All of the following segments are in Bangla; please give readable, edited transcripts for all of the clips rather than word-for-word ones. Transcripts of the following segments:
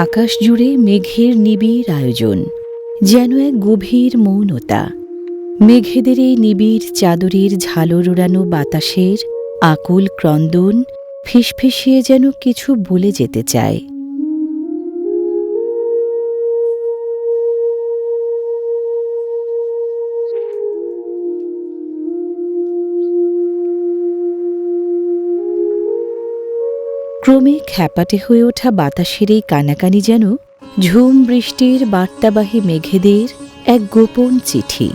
আকাশ জুড়ে মেঘের নিবিড় আয়োজন, যেন এক গভীর মৌনতা। মেঘেদের এই নিবিড় চাদরের ঝালর ওড়ানো বাতাসের আকুল ক্রন্দন ফিসফিসিয়ে যেন কিছু বলে যেতে চায়। ক্রমে খ্যাপাটে হয়ে ওঠা বাতাসের এই কানাকানি যেন ঝুম বৃষ্টির বার্তাবাহী মেঘেদের এক গোপন চিঠি।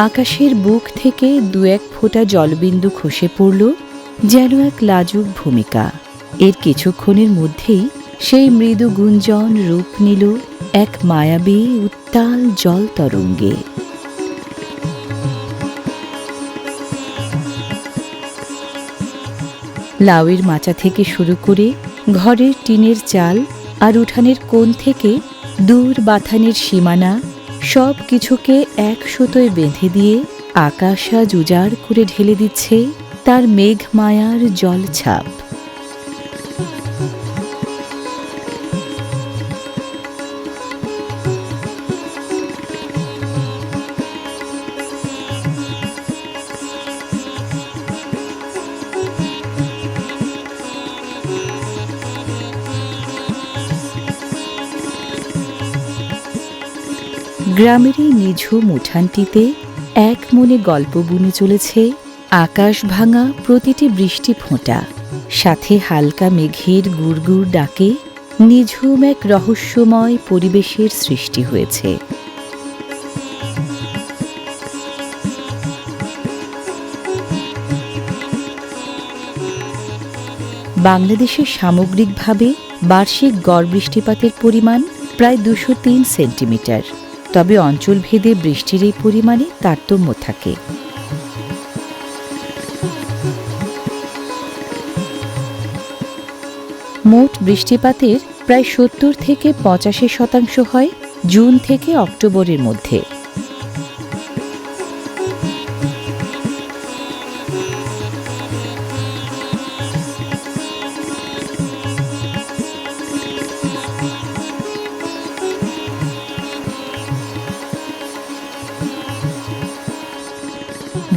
আকাশের বুক থেকে দু এক ফোঁটা জলবিন্দু খসে পড়ল, যেন এক লাজুক ভূমিকা। এর কিছুক্ষণের মধ্যেই সেই মৃদু গুঞ্জন রূপ নিল এক মায়াবী উত্তাল জল তরঙ্গে। লাউয়ের মাচা থেকে শুরু করে ঘরের টিনের চাল আর উঠানের কোণ থেকে দূর বাথানের সীমানা সব কিছুকে এক সুতোয় বেঁধে দিয়ে আকাশ আজ উজাড় করে ঢেলে দিচ্ছে তার মেঘ মায়ার জলছাপ। গ্রামের এই নিঝুম উঠানটিতে এক মনে গল্প বুনে চলেছে আকাশ ভাঙা প্রতিটি বৃষ্টি ফোঁটা, সাথে হালকা মেঘের গুড়গুড় ডাকে নিঝুম এক রহস্যময় পরিবেশের সৃষ্টি হয়েছে। বাংলাদেশে সামগ্রিকভাবে বার্ষিক গড় বৃষ্টিপাতের পরিমাণ প্রায় 203 সেন্টিমিটার, তবে অঞ্চলভেদে বৃষ্টির এই পরিমাণে তারতম্য থাকে। মোট বৃষ্টিপাতের প্রায় 70 থেকে 85% হয় জুন থেকে অক্টোবরের মধ্যে।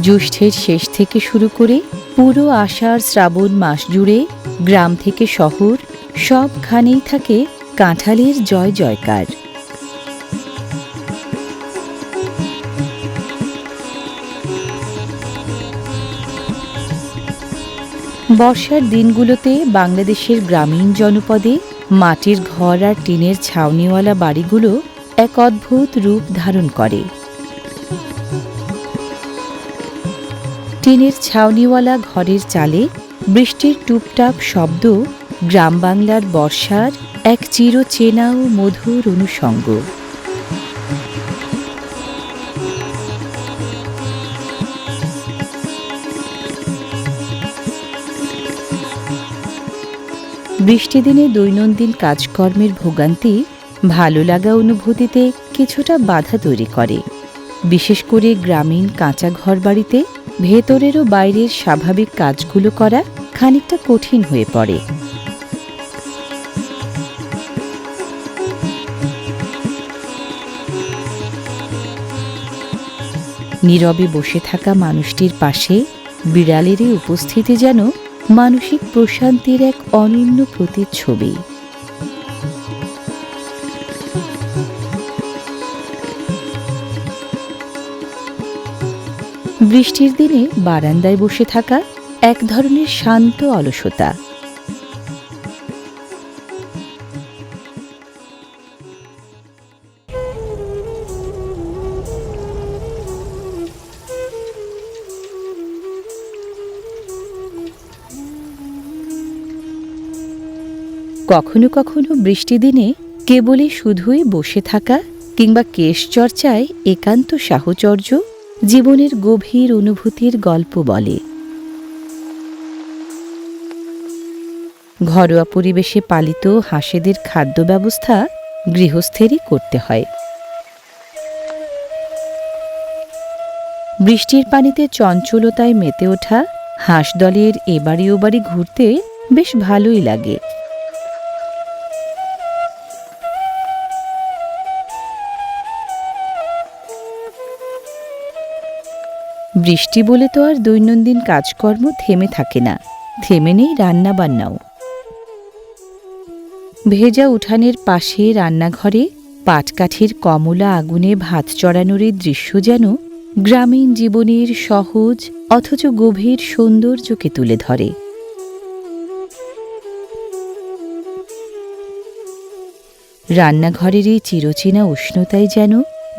জ্যৈষ্ঠের শেষ থেকে শুরু করে পুরো আষাঢ় শ্রাবণ মাস জুড়ে গ্রাম থেকে শহর সবখানেই থাকে কাঁঠালের জয় জয়কার। বর্ষার দিনগুলোতে বাংলাদেশের গ্রামীণ জনপদে মাটির ঘর আর টিনের ছাউনিওয়ালা বাড়িগুলো এক অদ্ভুত রূপ ধারণ করে। টিনের ছাউনিওয়ালা ঘরের চালে বৃষ্টির টুপটাপ শব্দ গ্রাম বাংলার বর্ষার এক চিরচেনা ও মধুর অনুষঙ্গ। বৃষ্টিদিনে দৈনন্দিন কাজকর্মের ভোগান্তি ভালো লাগা অনুভূতিতে কিছুটা বাধা তৈরি করে, বিশেষ করে গ্রামীণ কাঁচা ঘরবাড়িতে ভেতরের ও বাইরের স্বাভাবিক কাজগুলো করা খানিকটা কঠিন হয়ে পড়ে। নীরবে বসে থাকা মানুষটির পাশে বিড়ালের উপস্থিতি যেন মানসিক প্রশান্তির এক অনন্য প্রতিচ্ছবি। বৃষ্টির দিনে বারান্দায় বসে থাকা এক ধরনের শান্ত অলসতা। কখনো কখনো বৃষ্টি দিনে কেবলই শুধুই বসে থাকা কিংবা কেশ চর্চায় একান্ত সাহচর্য জীবনের গভীর অনুভূতির গল্প বলে। ঘরোয়া পরিবেশে পালিত হাঁসেদের খাদ্য ব্যবস্থা গৃহস্থেরই করতে হয়। বৃষ্টির পানিতে চঞ্চলতায় মেতে ওঠা হাঁস দলের এবাড়ি ওবাড়ি ঘুরতে বেশ ভালোই লাগে। বৃষ্টি বলে তো আর দৈনন্দিন কাজকর্ম থেমে থাকে না, থেমে নেই রান্না বান্নাও। ভেজা উঠানের পাশে রান্নাঘরে পাটকাঠির কমলা আগুনে ভাত চড়ানোর এই দৃশ্য যেন গ্রামীণ জীবনের সহজ অথচ গভীর সৌন্দর্যকে তুলে ধরে। রান্নাঘরের এই চিরচেনা উষ্ণতাই যেন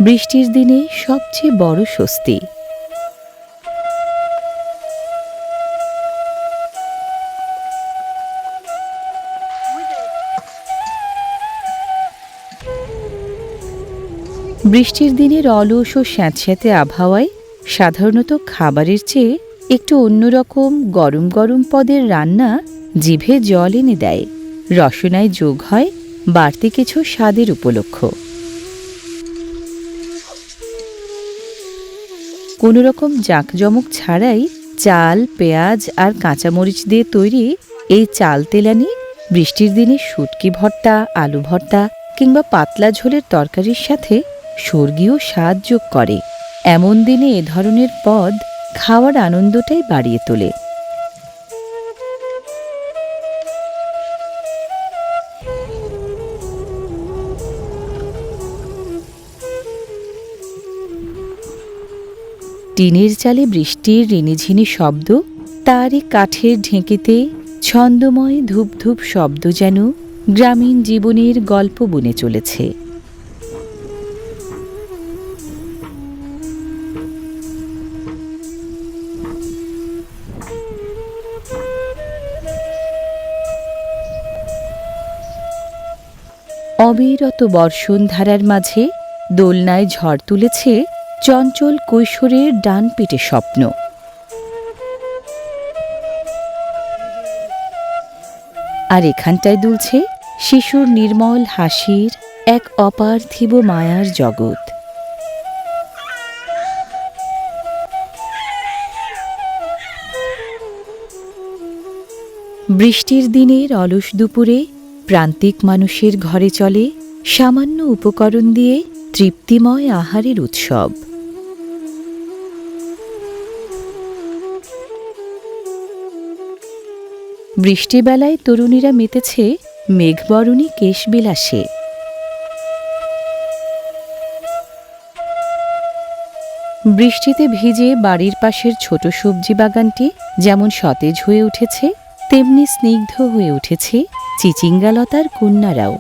বৃষ্টির দিনে সবচেয়ে বড় স্বস্তি। বৃষ্টির দিনের অলস ও স্যাঁতস্যাঁতে আবহাওয়ায় সাধারণত খাবারের চেয়ে একটু অন্যরকম গরম গরম পদের রান্না জিভে জল এনে দেয়। রসনায় যোগ হয় বাড়তি কিছু স্বাদের উপলক্ষ। কোনো রকম জাঁকজমক ছাড়াই চাল, পেঁয়াজ আর কাঁচামরিচ দিয়ে তৈরি এই চাল তেলানি বৃষ্টির দিনে শুটকি ভর্তা, আলু ভর্তা কিংবা পাতলা ঝোলের তরকারির সাথে স্বর্গীয় স্বাদ যোগ করে। এমন দিনে এ ধরনের পদ খাওয়ার আনন্দটাই বাড়িয়ে তোলে। টিনের চালে বৃষ্টির রিনিঝিনি শব্দ, তারই কাঠের ঢেঁকিতে ছন্দময় ধূপ ধূপ শব্দ যেন গ্রামীণ জীবনের গল্প বুনে চলেছে। অবিরত বর্ষণধারার মাঝে দোলনায় ঝড় তুলেছে চঞ্চল কৈশোরের ডান পিটে স্বপ্ন। আর এখানটায় দুলছে শিশুর নির্মল হাসির এক অপার্থিব মায়ার জগৎ। বৃষ্টির দিনের অলস দুপুরে প্রান্তিক মানুষের ঘরে চলে সামান্য উপকরণ দিয়ে তৃপ্তিময় আহারের উৎসব। বৃষ্টিবেলায় তরুণীরা মেতেছে মেঘবরণী কেশবিলাসে। বৃষ্টিতে ভিজে বাড়ির পাশের ছোট সবজি বাগানটি যেমন সতেজ হয়ে উঠেছে, তেমনি স্নিগ্ধ হয়ে উঠেছে চিচিঙ্গালতার কন্যারাও।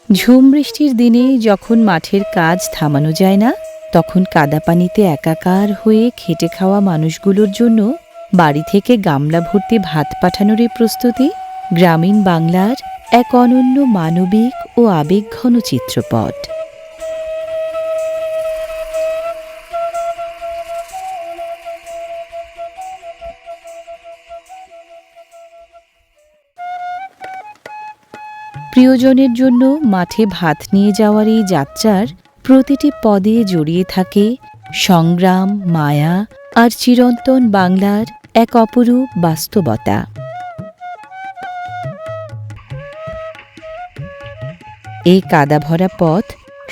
ঝুম বৃষ্টির দিনে যখন মাঠের কাজ থামানো যায় না, তখন কাদা পানিতে একাকার হয়ে খেটে খাওয়া মানুষগুলোর জন্য বাড়ি থেকে গামলা ভর্তি ভাত পাঠানোর এই প্রস্তুতি গ্রামীণ বাংলার এক অনন্য মানবিক ও আবেগঘন চিত্রপট। প্রিয়জনের জন্য মাঠে ভাত নিয়ে যাওয়ার এই যাত্রার প্রতিটি পদে জড়িয়ে থাকে সংগ্রাম, মায়া আর চিরন্তন বাংলার এক অপরূপ বাস্তবতা। এই কাদা ভরা পথ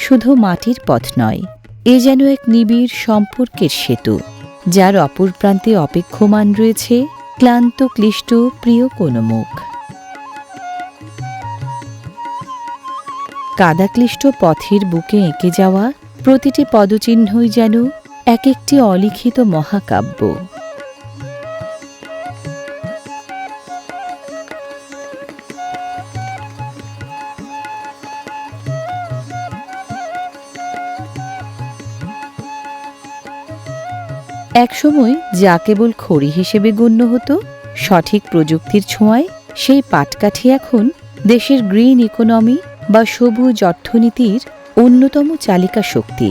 শুধু মাটির পথ নয়, এ যেন এক নিবিড় সম্পর্কের সেতু, যার অপর প্রান্তে অপেক্ষমান রয়েছে ক্লান্ত ক্লিষ্ট প্রিয় কোনো মুখ। কাদাক্লিষ্ট পথের বুকে এঁকে যাওয়া প্রতিটি পদচিহ্নই যেন এক একটি অলিখিত মহাকাব্য। একসময় যা কেবল খড়ি হিসেবে গণ্য হতো, সঠিক প্রযুক্তির ছোঁয়ায় সেই পাটকাঠি এখন দেশের গ্রিন ইকোনমি বা সবুজ অর্থনীতির অন্যতম চালিকা শক্তি।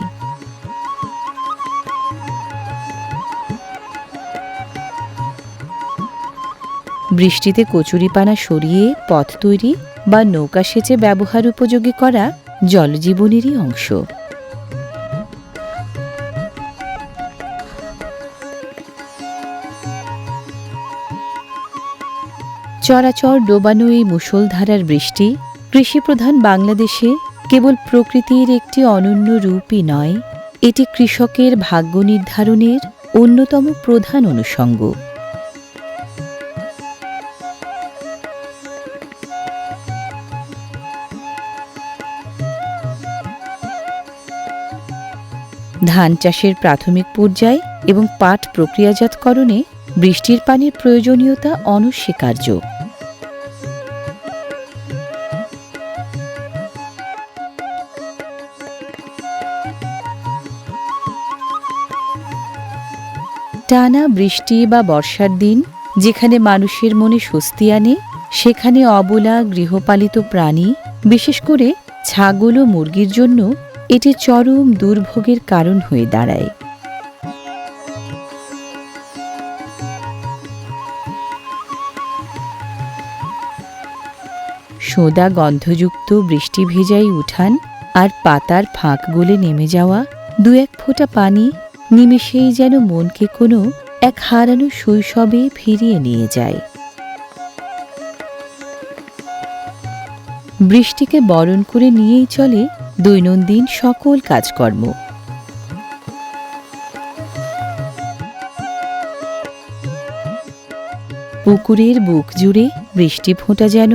বৃষ্টিতে কচুরিপানা সরিয়ে পথ তৈরি বা নৌকা সেচে ব্যবহার উপযোগী করা জলজীবনেরই অংশ। চরাচর ডোবানো এই মুষলধারার বৃষ্টি কৃষিপ্রধান বাংলাদেশে কেবল প্রকৃতির একটি অনন্য রূপই নয়, এটি কৃষকের ভাগ্য নির্ধারণের অন্যতম প্রধান অনুষঙ্গ। ধান চাষের প্রাথমিক পর্যায় এবং পাট প্রক্রিয়াজাতকরণে বৃষ্টির পানির প্রয়োজনীয়তা অনস্বীকার্য। টানা বৃষ্টি বা বর্ষার দিন যেখানে মানুষের মনে স্বস্তি আনে, সেখানে অবলা গৃহপালিত প্রাণী, বিশেষ করে ছাগল ও মুরগির জন্য এটি চরম দুর্ভোগের কারণ হয়ে দাঁড়ায়। সোঁদা গন্ধযুক্ত বৃষ্টি ভেজাই উঠান আর পাতার ফাঁক গলে নেমে যাওয়া দু এক ফোঁটা পানি নিমেষেই যেন মনকে কোনো এক হারানো শৈশবে ফিরিয়ে নিয়ে যায়। বৃষ্টিকে বরণ করে নিয়েই চলে দৈনন্দিন সকল কাজকর্ম। পুকুরের বুক জুড়ে বৃষ্টি ফোঁটা যেন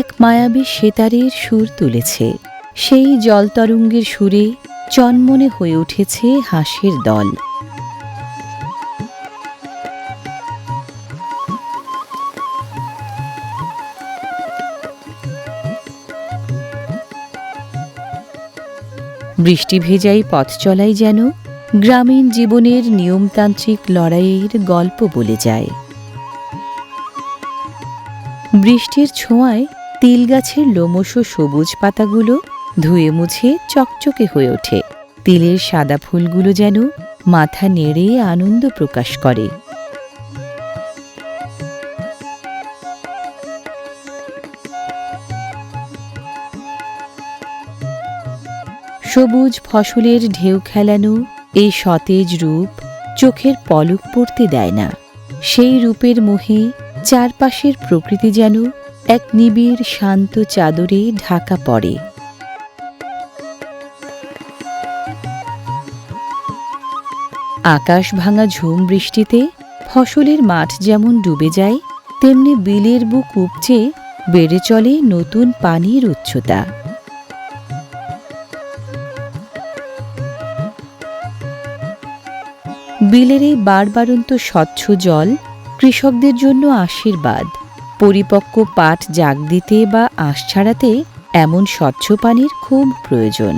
এক মায়াবী সেতারের সুর তুলেছে। সেই জলতরঙ্গের সুরে চনমনে হয়ে উঠেছে হাঁসের দল। বৃষ্টি ভেজাই পথ চলাই যেন গ্রামীণ জীবনের নিয়মতান্ত্রিক লড়াইয়ের গল্প বলে যায়। বৃষ্টির ছোঁয়ায় তিল গাছের লোমশ সবুজ পাতাগুলো ধুয়ে মুছে চকচকে হয়ে ওঠে। তিলের সাদা ফুলগুলো যেন মাথা নেড়ে আনন্দ প্রকাশ করে। সবুজ ফসলের ঢেউ খেলানো এই সতেজ রূপ চোখের পলক পড়তে দেয় না। সেই রূপের মোহে চারপাশের প্রকৃতি যেন এক নিবিড় শান্ত চাদরে ঢাকা পড়ে। আকাশ ভাঙা ঝুম বৃষ্টিতে ফসলের মাঠ যেমন ডুবে যায়, তেমনি বিলের বুক উপচে বেড়ে চলে নতুন পানির উচ্চতা। বিলের এই বারবারন্ত স্বচ্ছ জল কৃষকদের জন্য আশীর্বাদ। পরিপক্ক পাট জাগ দিতে বা আঁশ ছাড়াতে এমন স্বচ্ছ পানির খুব প্রয়োজন।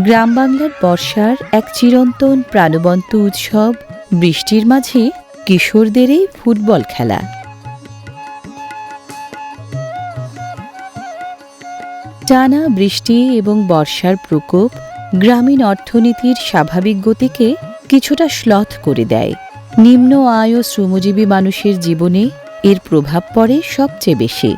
গ্রাম বাংলার বর্ষার এক চিরন্তন প্রাণবন্ত উৎসব বৃষ্টির মাঝে কিশোরদের এই ফুটবল খেলা। টানা বৃষ্টি এবং বর্ষার প্রকোপ গ্রামীণ অর্থনীতির স্বাভাবিক গতিকে কিছুটা শ্লথ করে দেয়। নিম্ন আয় ও শ্রমজীবী মানুষের জীবনে এর প্রভাব পড়ে সবচেয়ে বেশি।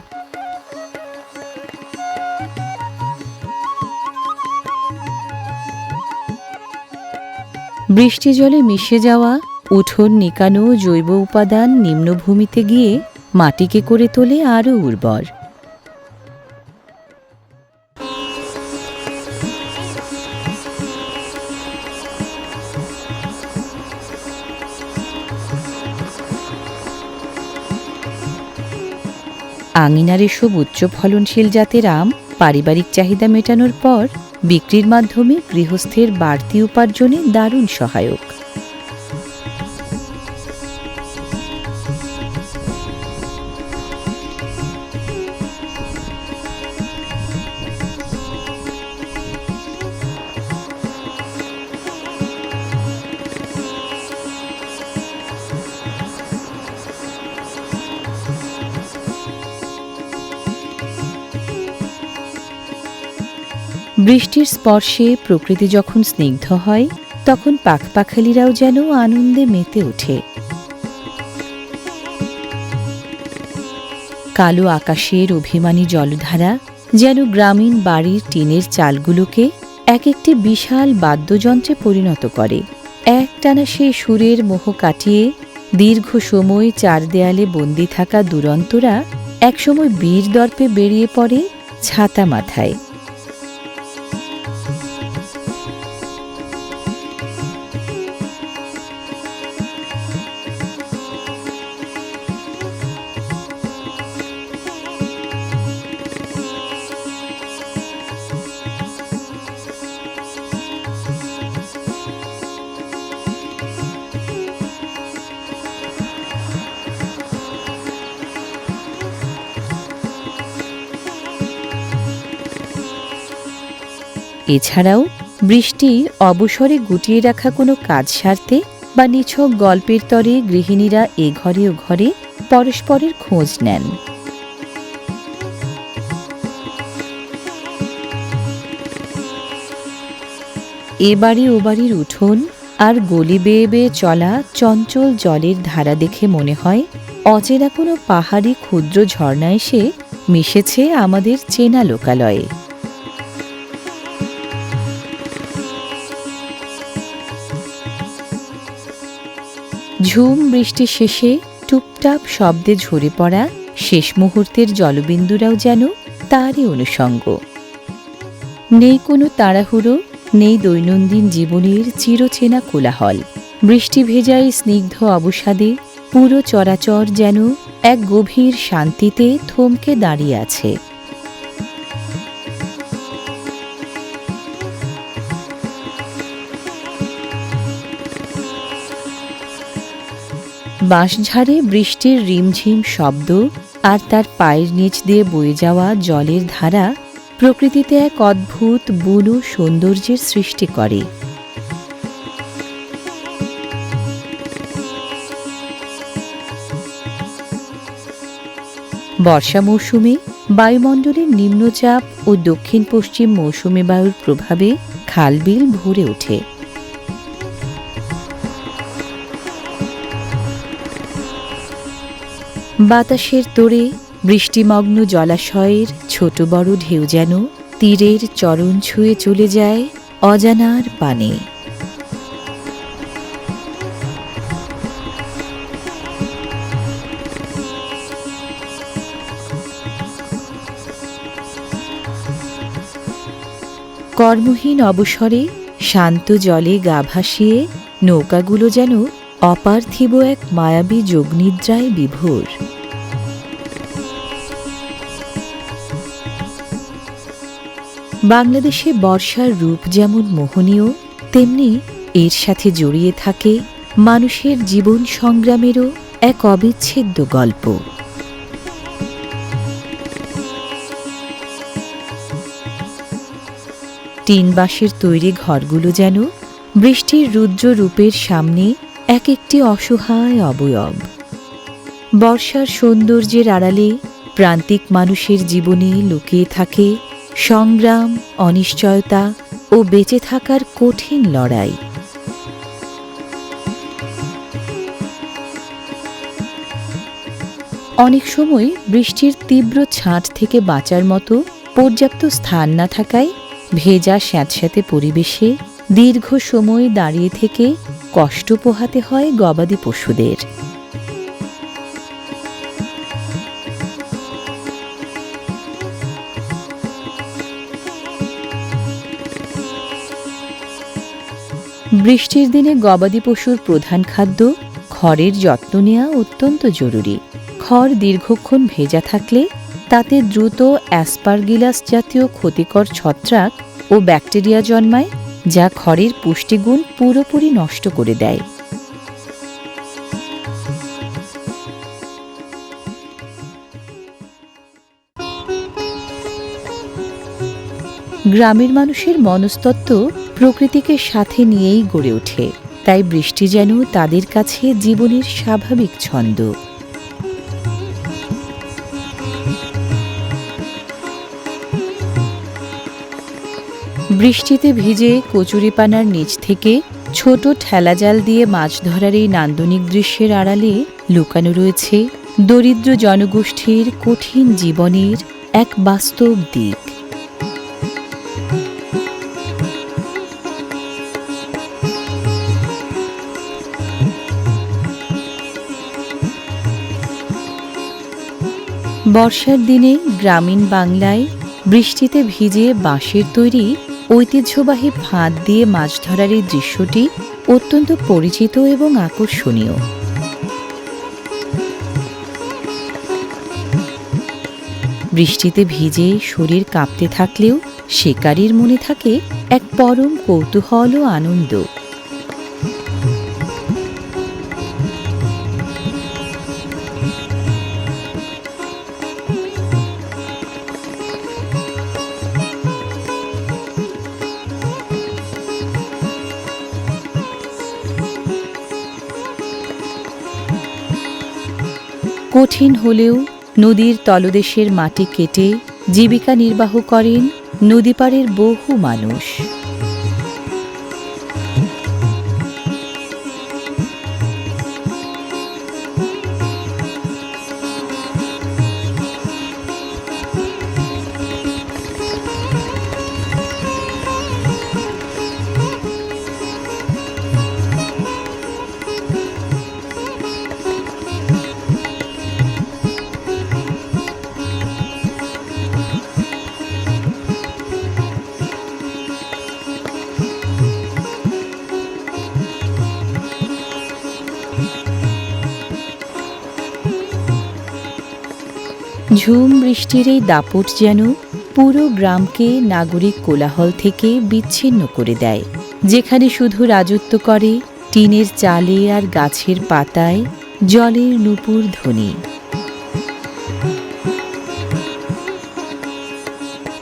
বৃষ্টি জলে মিশে যাওয়া উঠোন নিকানো জৈব উপাদান নিম্নভূমিতে গিয়ে মাটিকে করে তোলে আরও উর্বর। আঙিনার এসব উচ্চ ফলনশীল জাতের আম পারিবারিক চাহিদা মেটানোর পর বিক্রির মাধ্যমে গৃহস্থের বাড়তি উপার্জনে দারুণ সহায়ক। বৃষ্টির স্পর্শে প্রকৃতি যখন স্নিগ্ধ হয়, তখন পাখপাখালিরাও যেন আনন্দে মেতে ওঠে। কালো আকাশের অভিমানী জলধারা যেন গ্রামীণ বাড়ির টিনের চালগুলোকে এক একটি বিশাল বাদ্যযন্ত্রে পরিণত করে। একটানা সেই সুরের মোহ কাটিয়ে দীর্ঘ সময় চার দেয়ালে বন্দী থাকা দুরন্তরা একসময় বীর দর্পে বেরিয়ে পড়ে ছাতা মাথায়। এছাড়াও বৃষ্টি অবসরে গুটিয়ে রাখা কোনো কাজ সারতে বা নিছক গল্পের তরে গৃহিণীরা এ ঘরে ও ঘরে পরস্পরের খোঁজ নেন। এ বাড়ি ও বাড়ির উঠোন আর গলি বেয়ে বেয়ে চলা চঞ্চল জলের ধারা দেখে মনে হয় অচেনা কোনো পাহাড়ি ক্ষুদ্র ঝর্ণা এসে মিশেছে আমাদের চেনা লোকালয়ে। ঝুম বৃষ্টি শেষে টুপটাপ শব্দে ঝরে পড়া শেষ মুহূর্তের জলবিন্দুরাও যেন তারই অনুষঙ্গ। নেই কোনো তাড়াহুড়ো, নেই দৈনন্দিন জীবনের চিরচেনা কোলাহল। বৃষ্টি ভেজায় স্নিগ্ধ অবসাদে পুরো চরাচর যেন এক গভীর শান্তিতে থমকে দাঁড়িয়ে আছে। বাঁশঝাড়ে বৃষ্টির রিমঝিম শব্দ আর তার পায়ের নিচ দিয়ে বয়ে যাওয়া জলের ধারা প্রকৃতিতে এক অদ্ভুত বুনো সৌন্দর্যের সৃষ্টি করে। বর্ষা মৌসুমে বায়ুমণ্ডলের নিম্নচাপ ও দক্ষিণ পশ্চিম মৌসুমী বায়ুর প্রভাবে খালবিল ভরে ওঠে। বাতাসের তোড়ে বৃষ্টিমগ্ন জলাশয়ের ছোট বড় ঢেউ যেন তীরের চরণ ছুঁয়ে চলে যায় অজানার পানে। কর্মহীন অবসরে শান্ত জলে গা ভাসিয়ে নৌকাগুলো যেন অপার্থিব এক মায়াবী যোগনিদ্রায় বিভোর। বাংলাদেশে বর্ষার রূপ যেমন মোহনীয়, তেমনি এর সাথে জড়িয়ে থাকে মানুষের জীবন সংগ্রামেরও এক অবিচ্ছেদ্য গল্প। টিন বাঁশের তৈরি ঘরগুলো যেন বৃষ্টির রুদ্র রূপের সামনে এক একটি অসহায় অবয়ব। বর্ষার সৌন্দর্যের আড়ালে প্রান্তিক মানুষের জীবনে লুকিয়ে থাকে সংগ্রাম, অনিশ্চয়তা ও বেঁচে থাকার কঠিন লড়াই। অনেক সময় বৃষ্টির তীব্র ছাঁট থেকে বাঁচার মতো পর্যাপ্ত স্থান না থাকায় ভেজা স্যাঁতস্যাঁতে পরিবেশে দীর্ঘ সময় দাঁড়িয়ে থেকে কষ্ট পোহাতে হয় গবাদি পশুদের। বৃষ্টির দিনে গবাদি পশুর প্রধান খাদ্য খড়ের যত্ন নেওয়া অত্যন্ত জরুরি। খড় দীর্ঘক্ষণ ভেজা থাকলে তাতে দ্রুত অ্যাসপারগিলাস জাতীয় ক্ষতিকর ছত্রাক ও ব্যাকটেরিয়া জন্মায়, যা খড়ের পুষ্টিগুণ পুরোপুরি নষ্ট করে দেয়। গ্রামের মানুষের মনস্তত্ত্ব প্রকৃতিকে সাথে নিয়েই গড়ে ওঠে, তাই বৃষ্টি যেন তাদের কাছে জীবনের স্বাভাবিক ছন্দ। বৃষ্টিতে ভিজে কচুরিপানার নিচ থেকে ছোট ঠেলা জাল দিয়ে মাছ ধরার এই নান্দনিক দৃশ্যের আড়ালে লুকানো রয়েছে দরিদ্র জনগোষ্ঠীর কঠিন জীবনের এক বাস্তব দিক। বর্ষার দিনে গ্রামীণ বাংলায় বৃষ্টিতে ভিজে বাঁশের তৈরি ঐতিহ্যবাহী ফাঁদ দিয়ে মাছ ধরার এই দৃশ্যটি অত্যন্ত পরিচিত এবং আকর্ষণীয়। বৃষ্টিতে ভিজে শরীর কাঁপতে থাকলেও শিকারীর মনে থাকে এক পরম কৌতূহল ও আনন্দ। কঠিন হলেও নদীর তলদেশের মাটি কেটে জীবিকা নির্বাহ করেন নদীপাড়ের বহু মানুষ। ঝুম বৃষ্টির এই দাপট যেন পুরো গ্রামকে নাগরিক কোলাহল থেকে বিচ্ছিন্ন করে দেয়, যেখানে শুধু রাজত্ব করে টিনের চালে আর গাছের পাতায় জলের নূপুর ধ্বনি।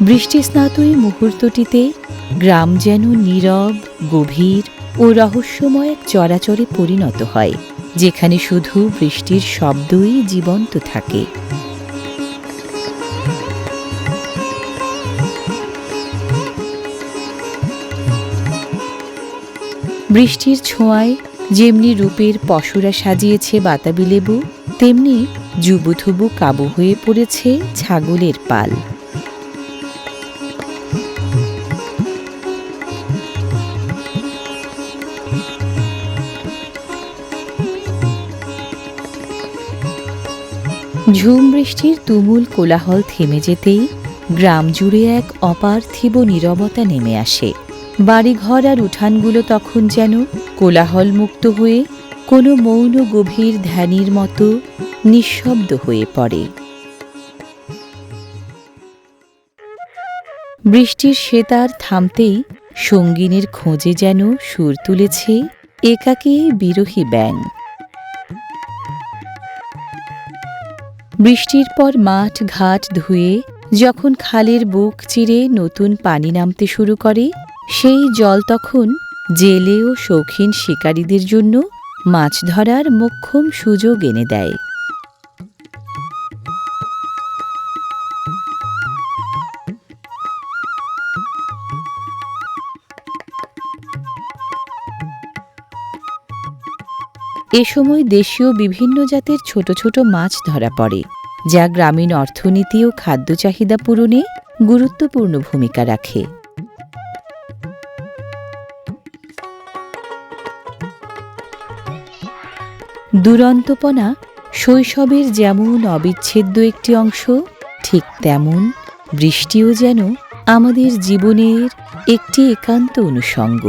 বৃষ্টিস্নাত এই মুহূর্তটিতে গ্রাম যেন নীরব, গভীর ও রহস্যময় এক চরাচরে পরিণত হয়, যেখানে শুধু বৃষ্টির শব্দই জীবন্ত থাকে। বৃষ্টির ছোঁয়ায় যেমনি রূপের পসরা সাজিয়েছে বাতাবি লেবু, তেমনি জুবুথুবু কাবু হয়ে পড়েছে ছাগলের পাল। ঝুম বৃষ্টির তুমুল কোলাহল থেমে যেতেই গ্রাম জুড়ে এক অপার্থিব নীরবতা নেমে আসে। বাড়িঘর আর উঠানগুলো তখন যেন কোলাহল মুক্ত হয়ে কোনো মৌন গভীর ধ্যানের মতো নিঃশব্দ হয়ে পড়ে। বৃষ্টির সেতার থামতেই সঙ্গিনীর খোঁজে যেন সুর তুলেছে একাকী বিরহী ব্যাঙ। বৃষ্টির পর মাঠ ঘাট ধুয়ে যখন খালের বুক চিরে নতুন পানি নামতে শুরু করে, সেই জল তখন জেলে ও শৌখিন শিকারীদের জন্য মাছ ধরার মোক্ষম সুযোগ এনে দেয়। এ সময় দেশীয় বিভিন্ন জাতের ছোট ছোট মাছ ধরা পড়ে, যা গ্রামীণ অর্থনীতি ও খাদ্য চাহিদা পূরণে গুরুত্বপূর্ণ ভূমিকা রাখে। দুরন্তপনা শৈশবের যেমন অবিচ্ছেদ্য একটি অংশ, ঠিক তেমন বৃষ্টিও যেন আমাদের জীবনের একটি একান্ত অনুষঙ্গ।